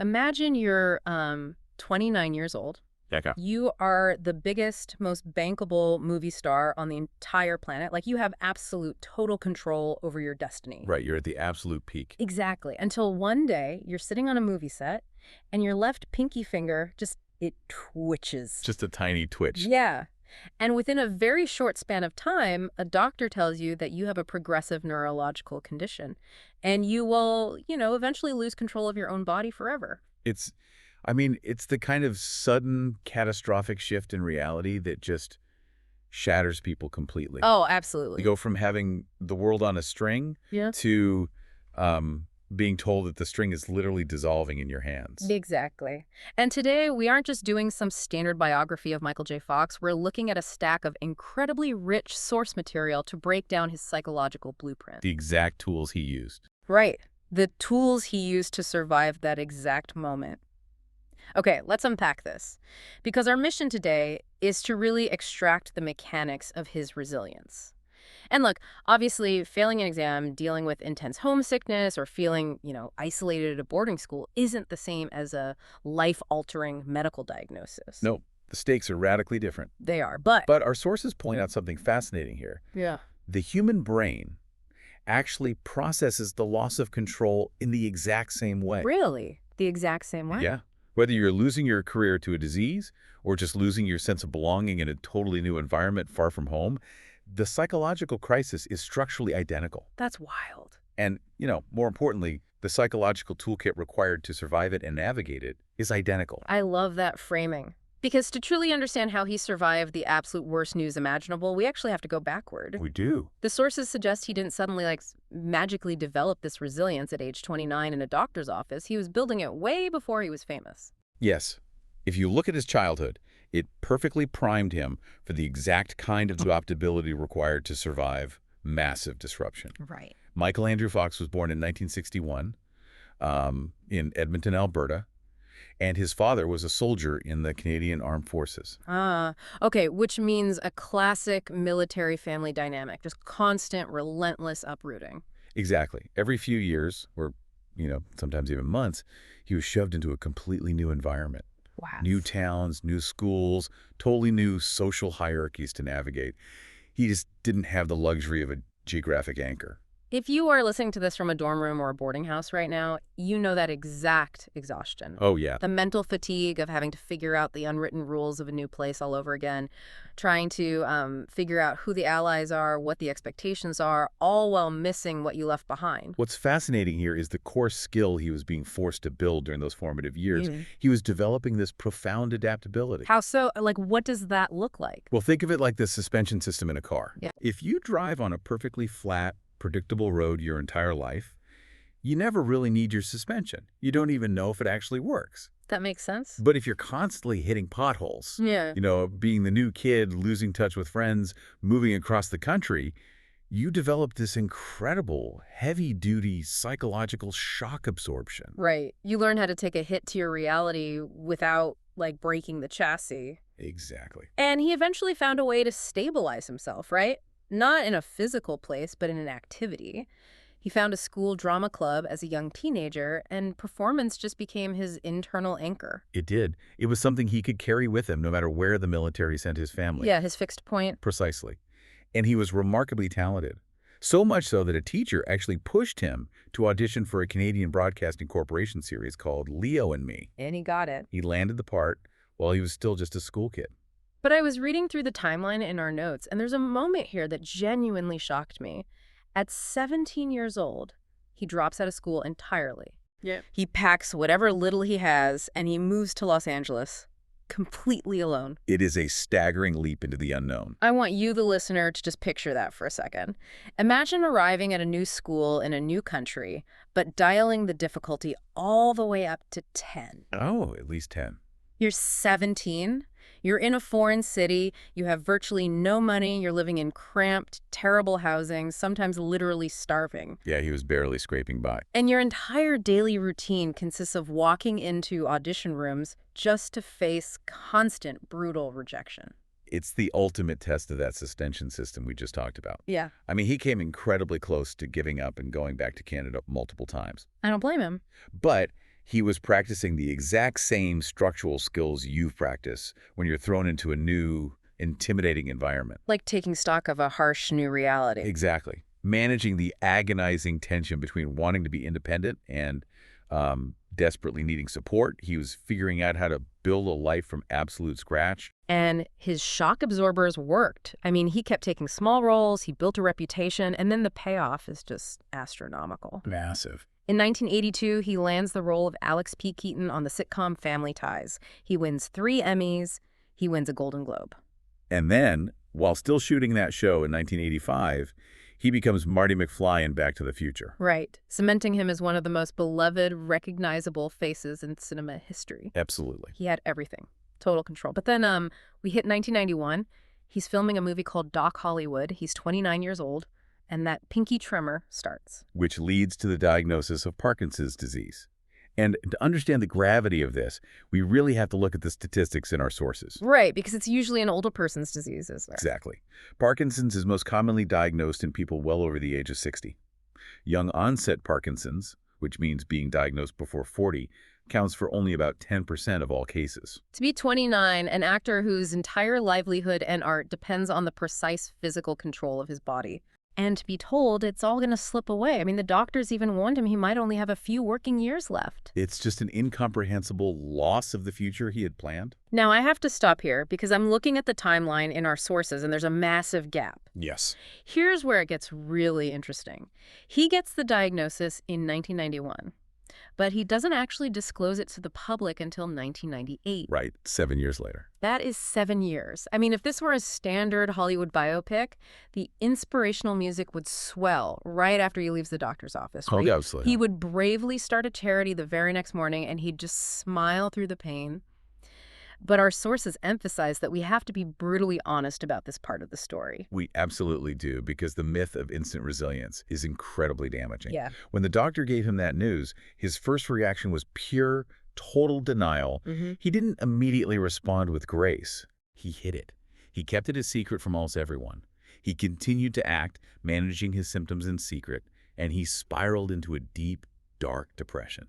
Imagine you're 29 years old. Yeah, okay. You are the biggest, most bankable movie star on the entire planet. Like, you have absolute total control over your destiny. Right, you're at the absolute peak. Exactly. Until one day, you're sitting on a movie set, and your left pinky finger it twitches. Just a tiny twitch. Yeah. And within a very short span of time, a doctor tells you that you have a progressive neurological condition, and you will, eventually lose control of your own body forever. It's the kind of sudden, catastrophic shift in reality that just shatters people completely. Oh, You absolutely. go from having the world on a string Yeah. to being told that the string is literally dissolving in your hands. Exactly. And today, we aren't just doing some standard biography of Michael J. Fox. We're looking at a stack of incredibly rich source material to break down his psychological blueprint. The exact tools he used. Right. The tools he used to survive that exact moment. Okay, let's unpack this. Because our mission today is to really extract the mechanics of his resilience. And look, obviously, failing an exam, dealing with intense homesickness, or feeling, isolated at a boarding school isn't the same as a life-altering medical diagnosis. No, the stakes are radically different. They are, but... But our sources point out something fascinating here. Yeah. The human brain actually processes the loss of control in the exact same way. Really? The exact same way? Yeah. Whether you're losing your career to a disease or just losing your sense of belonging in a totally new environment far from home, the psychological crisis is structurally identical. That's wild. And, more importantly, the psychological toolkit required to survive it and navigate it is identical. I love that framing. Because to truly understand how he survived the absolute worst news imaginable, we actually have to go backward. We do. The sources suggest he didn't suddenly, magically develop this resilience at age 29 in a doctor's office. He was building it way before he was famous. Yes. If you look at his childhood, it perfectly primed him for the exact kind of adaptability required to survive massive disruption. Right. Michael Andrew Fox was born in 1961 in Edmonton, Alberta, and his father was a soldier in the Canadian Armed Forces. Okay, which means a classic military family dynamic, just constant, relentless uprooting. Exactly. Every few years, or, sometimes even months, he was shoved into a completely new environment. Wow. New towns, new schools, totally new social hierarchies to navigate. He just didn't have the luxury of a geographic anchor. If you are listening to this from a dorm room or a boarding house right now, you know that exact exhaustion. Oh, yeah. The mental fatigue of having to figure out the unwritten rules of a new place all over again, trying to figure out who the allies are, what the expectations are, all while missing what you left behind. What's fascinating here is the core skill he was being forced to build during those formative years. Mhm. He was developing this profound adaptability. How so? What does that look like? Well, think of it like the suspension system in a car. Yeah. If you drive on a perfectly flat, predictable road your entire life, you never really need your suspension. You don't even know if it actually works. That makes sense? But if you're constantly hitting potholes, Yeah. being the new kid, losing touch with friends, moving across the country, you develop this incredible, heavy-duty psychological shock absorption. Right. You learn how to take a hit to your reality without, breaking the chassis. Exactly. And he eventually found a way to stabilize himself, right? Not in a physical place, but in an activity. He found a school drama club as a young teenager, and performance just became his internal anchor. It did. It was something he could carry with him no matter where the military sent his family. Yeah, his fixed point. Precisely. And he was remarkably talented. So much so that a teacher actually pushed him to audition for a Canadian Broadcasting Corporation series called Leo and Me. And he got it. He landed the part while he was still just a school kid. But I was reading through the timeline in our notes, and there's a moment here that genuinely shocked me. At 17 years old, he drops out of school entirely. Yeah. He packs whatever little he has, and he moves to Los Angeles, completely alone. It is a staggering leap into the unknown. I want you, the listener, to just picture that for a second. Imagine arriving at a new school in a new country, but dialing the difficulty all the way up to 10. Oh, at least 10. You're 17. You're in a foreign city, you have virtually no money, you're living in cramped, terrible housing, sometimes literally starving. Yeah, he was barely scraping by. And your entire daily routine consists of walking into audition rooms just to face constant, brutal rejection. It's the ultimate test of that suspension system we just talked about. Yeah. I mean, he came incredibly close to giving up and going back to Canada multiple times. I don't blame him. But He was practicing the exact same structural skills you practice when you're thrown into a new, intimidating environment. Like taking stock of a harsh new reality. Exactly. Managing the agonizing tension between wanting to be independent and desperately needing support. He was figuring out how to build a life from absolute scratch. And his shock absorbers worked. I mean, he kept taking small roles, he built a reputation, and then the payoff is just astronomical. Massive. In 1982, he lands the role of Alex P. Keaton on the sitcom Family Ties. He wins 3 Emmys. He wins a Golden Globe. And then, while still shooting that show in 1985, he becomes Marty McFly in Back to the Future. Right, cementing him as one of the most beloved, recognizable faces in cinema history. Absolutely. He had everything, total control. But then we hit 1991. He's filming a movie called Doc Hollywood. He's 29 years old, and that pinky tremor starts. Which leads to the diagnosis of Parkinson's disease. And to understand the gravity of this, we really have to look at the statistics in our sources. Right, because it's usually an older person's disease, is there? Exactly. Parkinson's is most commonly diagnosed in people well over the age of 60. Young onset Parkinson's, which means being diagnosed before 40, counts for only about 10% of all cases. To be 29, an actor whose entire livelihood and art depends on the precise physical control of his body. And to be told it's all going to slip away. I mean, the doctors even warned him he might only have a few working years left. It's just an incomprehensible loss of the future he had planned. Now, I have to stop here because I'm looking at the timeline in our sources and there's a massive gap. Yes. Here's where it gets really interesting. He gets the diagnosis in 1991, but he doesn't actually disclose it to the public until 1998. Right, 7 years later. That is 7 years. I mean, if this were a standard Hollywood biopic, the inspirational music would swell right after he leaves the doctor's office. Oh, Right? yeah, absolutely. He would bravely start a charity the very next morning, and he'd just smile through the pain. But our sources emphasize that we have to be brutally honest about this part of the story. We absolutely do, because the myth of instant resilience is incredibly damaging. Yeah. When the doctor gave him that news, his first reaction was pure, total denial. He didn't immediately respond with grace. He hid it. He kept it a secret from almost everyone. He continued to act, managing his symptoms in secret, and he spiraled into a deep, dark depression.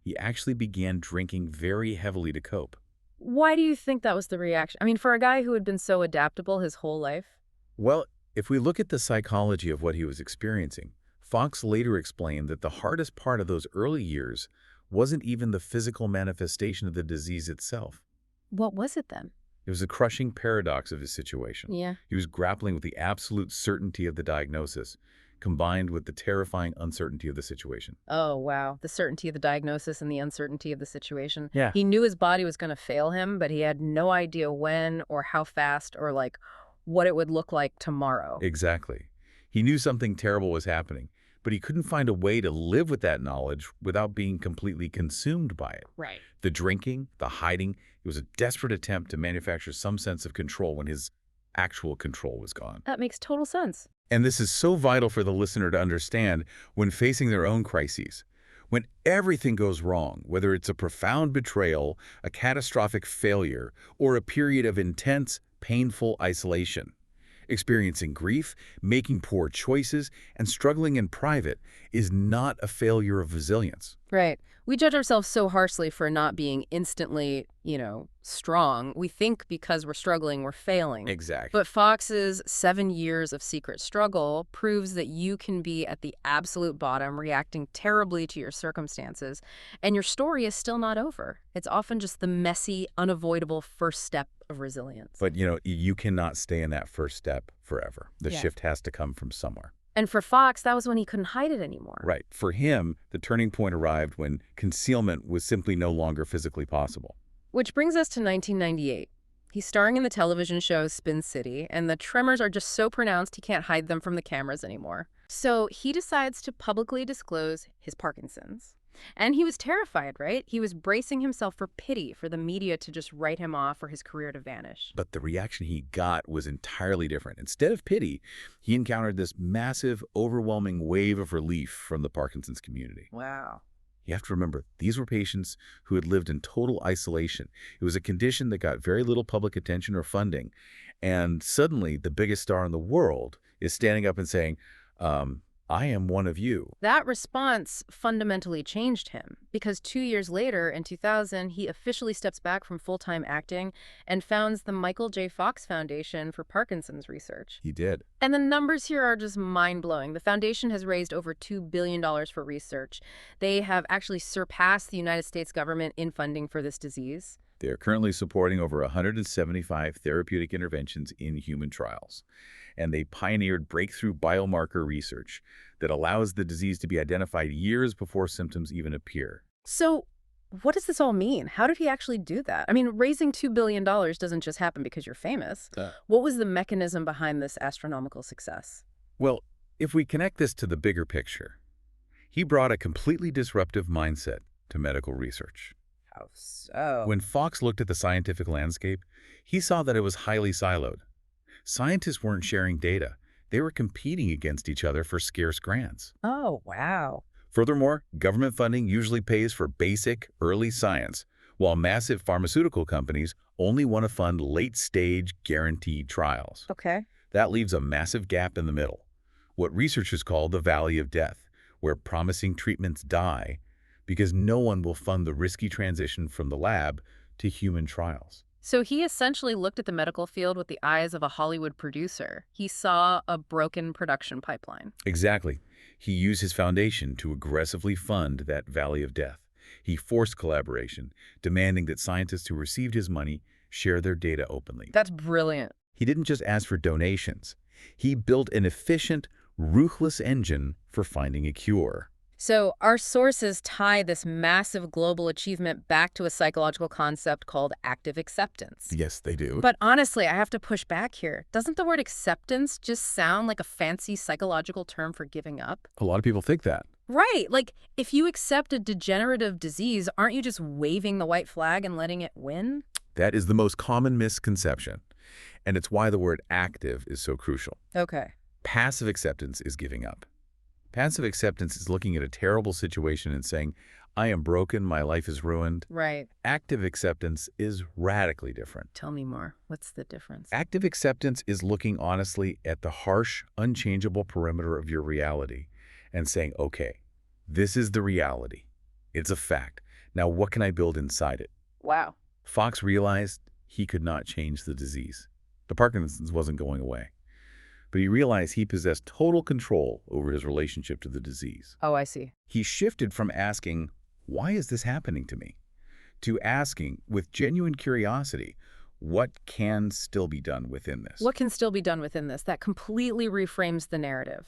He actually began drinking very heavily to cope. Why do you think that was the reaction? I mean, for a guy who had been so adaptable his whole life? Well, if we look at the psychology of what he was experiencing, Fox later explained that the hardest part of those early years wasn't even the physical manifestation of the disease itself. What was it then? It was a crushing paradox of his situation. Yeah. He was grappling with the absolute certainty of the diagnosis, combined with the terrifying uncertainty of the situation. Oh, wow. The certainty of the diagnosis and the uncertainty of the situation. Yeah. He knew his body was going to fail him, but he had no idea when or how fast or like what it would look like tomorrow. Exactly. He knew something terrible was happening, but he couldn't find a way to live with that knowledge without being completely consumed by it. Right. The drinking, the hiding, it was a desperate attempt to manufacture some sense of control when his actual control was gone. That makes total sense. And this is so vital for the listener to understand when facing their own crises. When everything goes wrong, whether it's a profound betrayal, a catastrophic failure, or a period of intense, painful isolation, experiencing grief, making poor choices, and struggling in private is not a failure of resilience. Right. We judge ourselves so harshly for not being instantly, strong. We think because we're struggling, we're failing. Exactly. But Fox's 7 years of secret struggle proves that you can be at the absolute bottom, reacting terribly to your circumstances, and your story is still not over. It's often just the messy, unavoidable first step of resilience. But, you cannot stay in that first step forever. The Yeah. shift has to come from somewhere. And for Fox, that was when he couldn't hide it anymore. Right. For him, the turning point arrived when concealment was simply no longer physically possible. Which brings us to 1998. He's starring in the television show Spin City, and the tremors are just so pronounced he can't hide them from the cameras anymore. So he decides to publicly disclose his Parkinson's. And he was terrified, right? He was bracing himself for pity, for the media to just write him off, or his career to vanish. But the reaction he got was entirely different. Instead of pity, he encountered this massive, overwhelming wave of relief from the Parkinson's community. Wow. You have to remember, these were patients who had lived in total isolation. It was a condition that got very little public attention or funding. And suddenly, the biggest star in the world is standing up and saying, I am one of you. That response fundamentally changed him because 2 years later, in 2000, he officially steps back from full-time acting and founds the Michael J. Fox Foundation for Parkinson's research. He did. And the numbers here are just mind-blowing. The foundation has raised over $2 billion for research. They have actually surpassed the United States government in funding for this disease. They are currently supporting over 175 therapeutic interventions in human trials. And they pioneered breakthrough biomarker research that allows the disease to be identified years before symptoms even appear. So what does this all mean? How did he actually do that? I mean, raising $2 billion doesn't just happen because you're famous. What was the mechanism behind this astronomical success? Well, if we connect this to the bigger picture, he brought a completely disruptive mindset to medical research. How so? When Fox looked at the scientific landscape, he saw that it was highly siloed. Scientists weren't sharing data. They were competing against each other for scarce grants. Oh, wow. Furthermore, government funding usually pays for basic, early science, while massive pharmaceutical companies only want to fund late-stage, guaranteed trials. Okay. That leaves a massive gap in the middle, what researchers call the valley of death, where promising treatments die because no one will fund the risky transition from the lab to human trials. So he essentially looked at the medical field with the eyes of a Hollywood producer. He saw a broken production pipeline. Exactly. He used his foundation to aggressively fund that valley of death. He forced collaboration, demanding that scientists who received his money share their data openly. That's brilliant. He didn't just ask for donations. He built an efficient, ruthless engine for finding a cure. So our sources tie this massive global achievement back to a psychological concept called active acceptance. Yes, they do. But honestly, I have to push back here. Doesn't the word acceptance just sound like a fancy psychological term for giving up? A lot of people think that. Right. Like, if you accept a degenerative disease, aren't you just waving the white flag and letting it win? That is the most common misconception. And it's why the word active is so crucial. Okay. Passive acceptance is giving up. Passive acceptance is looking at a terrible situation and saying, I am broken, my life is ruined. Right. Active acceptance is radically different. Tell me more. What's the difference? Active acceptance is looking honestly at the harsh, unchangeable perimeter of your reality and saying, okay, this is the reality. It's a fact. Now, what can I build inside it? Wow. Fox realized he could not change the disease. The Parkinson's wasn't going away. But he realized he possessed total control over his relationship to the disease. Oh, I see. He shifted from asking, why is this happening to me? To asking, with genuine curiosity, what can still be done within this? What can still be done within this? That completely reframes the narrative.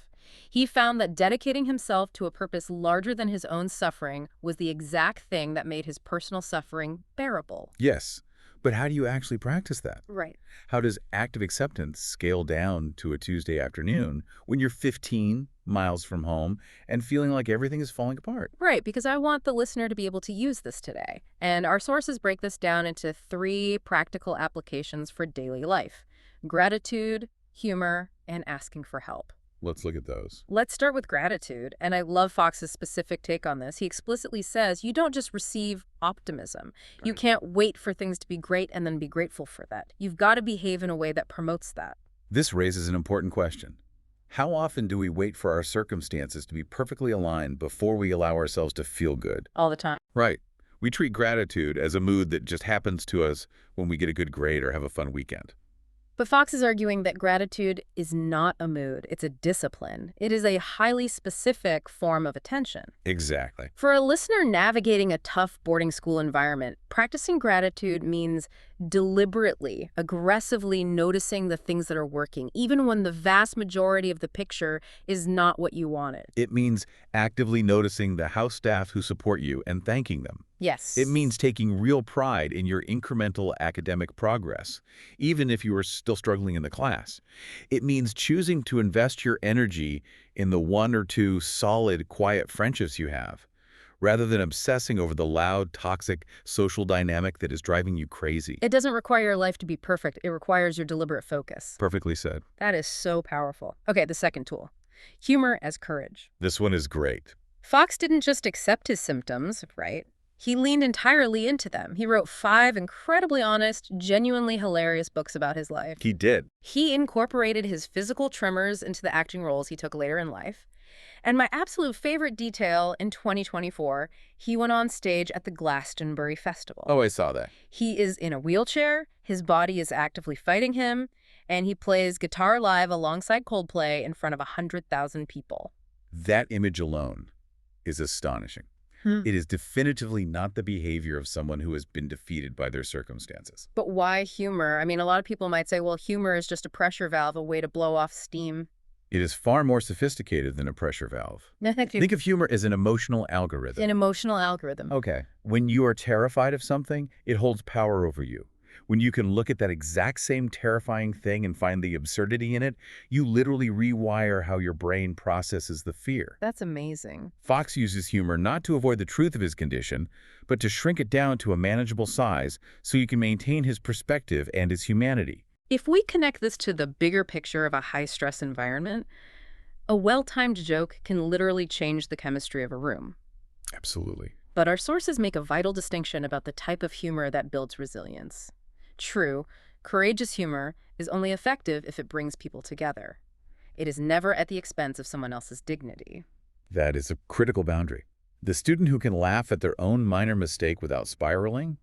He found that dedicating himself to a purpose larger than his own suffering was the exact thing that made his personal suffering bearable. Yes, but how do you actually practice that? Right. How does active acceptance scale down to a Tuesday afternoon when you're 15 miles from home and feeling like everything is falling apart? Right, because I want the listener to be able to use this today. And our sources break this down into 3 practical applications for daily life: gratitude, humor, and asking for help. Let's look at those. Let's start with gratitude, and I love Fox's specific take on this. He explicitly says you don't just receive optimism. You can't wait for things to be great and then be grateful for that. You've got to behave in a way that promotes that. This raises an important question. How often do we wait for our circumstances to be perfectly aligned before we allow ourselves to feel good? All the time. Right. We treat gratitude as a mood that just happens to us when we get a good grade or have a fun weekend. But Fox is arguing that gratitude is not a mood, it's a discipline. It is a highly specific form of attention. Exactly. For a listener navigating a tough boarding school environment, practicing gratitude means deliberately, aggressively noticing the things that are working, even when the vast majority of the picture is not what you wanted. It means actively noticing the house staff who support you and thanking them. Yes. It means taking real pride in your incremental academic progress, even if you are still struggling in the class. It means choosing to invest your energy in the 1 or 2 solid, quiet friendships you have, rather than obsessing over the loud, toxic social dynamic that is driving you crazy. It doesn't require your life to be perfect. It requires your deliberate focus. Perfectly said. That is so powerful. Okay, the second tool. Humor as courage. This one is great. Fox didn't just accept his symptoms, right? He leaned entirely into them. He wrote 5 incredibly honest, genuinely hilarious books about his life. He did. He incorporated his physical tremors into the acting roles he took later in life. And my absolute favorite detail in 2024, he went on stage at the Glastonbury Festival. Oh, I saw that. He is in a wheelchair, his body is actively fighting him, and he plays guitar live alongside Coldplay in front of 100,000 people. That image alone is astonishing. It is definitively not the behavior of someone who has been defeated by their circumstances. But why humor? I mean, a lot of people might say, well, humor is just a pressure valve, a way to blow off steam. It is far more sophisticated than a pressure valve. An Think of humor as an emotional algorithm. emotional algorithm. Okay. When you are terrified of something, it holds power over you. When you can look at that exact same terrifying thing and find the absurdity in it, you literally rewire how your brain processes the fear. That's amazing. Fox uses humor not to avoid the truth of his condition, but to shrink it down to a manageable size so you can maintain his perspective and his humanity. If we connect this to the bigger picture of a high-stress environment, a well-timed joke can literally change the chemistry of a room. Absolutely. But our sources make a vital distinction about the type of humor that builds resilience. True, courageous humor is only effective if it brings people together. It is never at the expense of someone else's dignity. That is a critical boundary. The student who can laugh at their own minor mistake without spiraling,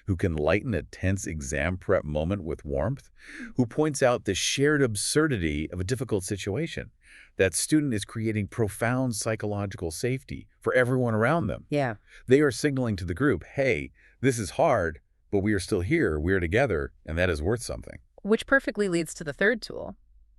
who can lighten a tense exam prep moment with warmth, who points out the shared absurdity of a difficult situation. That student is creating profound psychological safety for everyone around them. Yeah. They are signaling to the group, hey, this is hard, but we are still here, we are together, and that is worth something. Which perfectly leads to the third tool,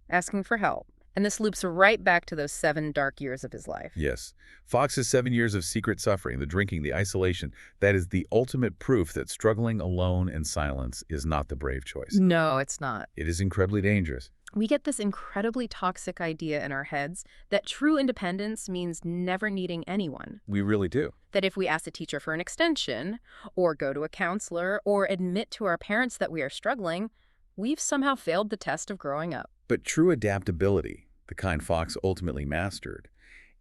asking for help. And this loops right back to those 7 dark years of his life. Yes. Fox's 7 years of secret suffering, the drinking, the isolation, that is the ultimate proof that struggling alone in silence is not the brave choice. No, it's not. It is incredibly dangerous. We get this incredibly toxic idea in our heads that true independence means never needing anyone. We really do. That if we ask a teacher for an extension, or go to a counselor, or admit to our parents that we are struggling, we've somehow failed the test of growing up. But true adaptability, the kind Fox ultimately mastered,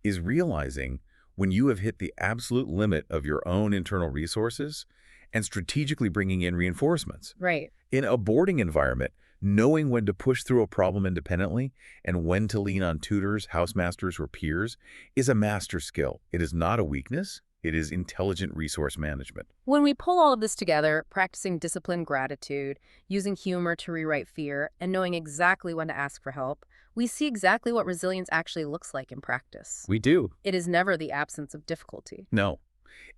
is realizing when you have hit the absolute limit of your own internal resources and strategically bringing in reinforcements. Right. In a boarding environment, knowing when to push through a problem independently and when to lean on tutors, housemasters, or peers is a master skill. It is not a weakness. It is intelligent resource management. When we pull all of this together, practicing disciplined gratitude, using humor to rewrite fear, and knowing exactly when to ask for help, we see exactly what resilience actually looks like in practice. We do. It is never the absence of difficulty. No.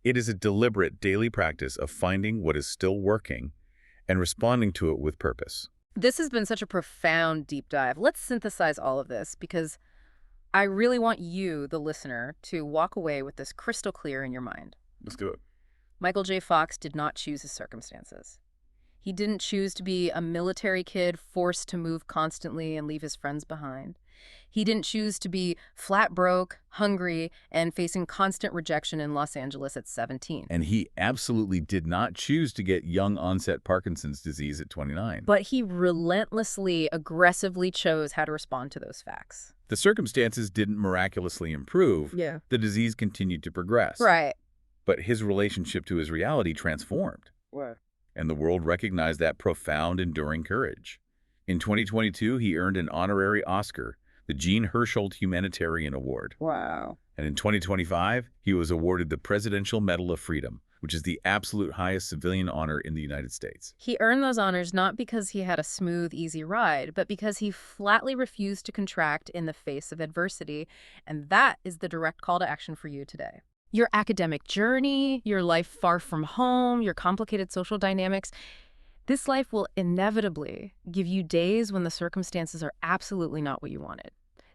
It is a deliberate daily practice of finding what is still working and responding to it with purpose. This has been such a profound deep dive. Let's synthesize all of this because I really want you, the listener, to walk away with this crystal clear in your mind. Let's do it. Michael J. Fox did not choose his circumstances. He didn't choose to be a military kid forced to move constantly and leave his friends behind. He didn't choose to be flat broke, hungry, and facing constant rejection in Los Angeles at 17. And he absolutely did not choose to get young-onset Parkinson's disease at 29. But he relentlessly, aggressively chose how to respond to those facts. The circumstances didn't miraculously improve. Yeah. The disease continued to progress. Right. But his relationship to his reality transformed. Right. And the world recognized that profound, enduring courage. In 2022, he earned an honorary Oscar, the Jean Hersholt Humanitarian Award. Wow. And in 2025, he was awarded the Presidential Medal of Freedom, which is the absolute highest civilian honor in the United States. He earned those honors not because he had a smooth, easy ride, but because he flatly refused to contract in the face of adversity. And that is the direct call to action for you today. Your academic journey, your life far from home, your complicated social dynamics, this life will inevitably give you days when the circumstances are absolutely not what you wanted.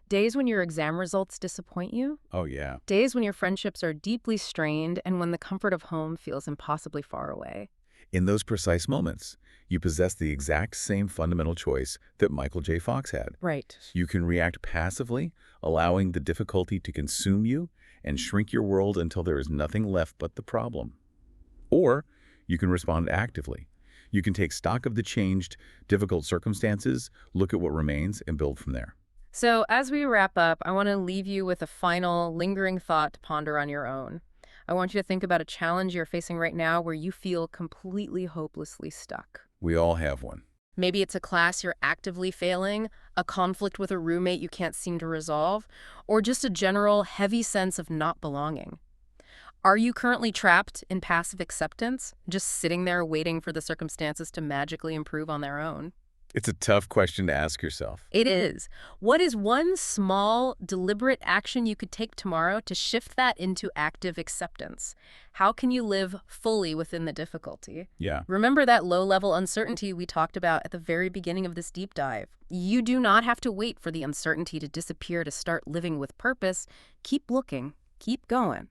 Days when your exam results disappoint you. Oh, yeah. Days when your friendships are deeply strained and when the comfort of home feels impossibly far away. In those precise moments, you possess the exact same fundamental choice that Michael J. Fox had. Right. You can react passively, allowing the difficulty to consume you and shrink your world until there is nothing left but the problem. Or you can respond actively. You can take stock of the changed, difficult circumstances, look at what remains, and build from there. So as we wrap up, I want to leave you with a final lingering thought to ponder on your own. I want you to think about a challenge you're facing right now where you feel completely hopelessly stuck. We all have one. Maybe it's a class you're actively failing, a conflict with a roommate you can't seem to resolve, or just a general heavy sense of not belonging. Are you currently trapped in passive acceptance, just sitting there waiting for the circumstances to magically improve on their own? It's a tough question to ask yourself. It is. What is one small, deliberate action you could take tomorrow to shift that into active acceptance? How can you live fully within the difficulty? Yeah. Remember that low-level uncertainty we talked about at the very beginning of this deep dive. You do not have to wait for the uncertainty to disappear to start living with purpose. Keep looking. Keep going.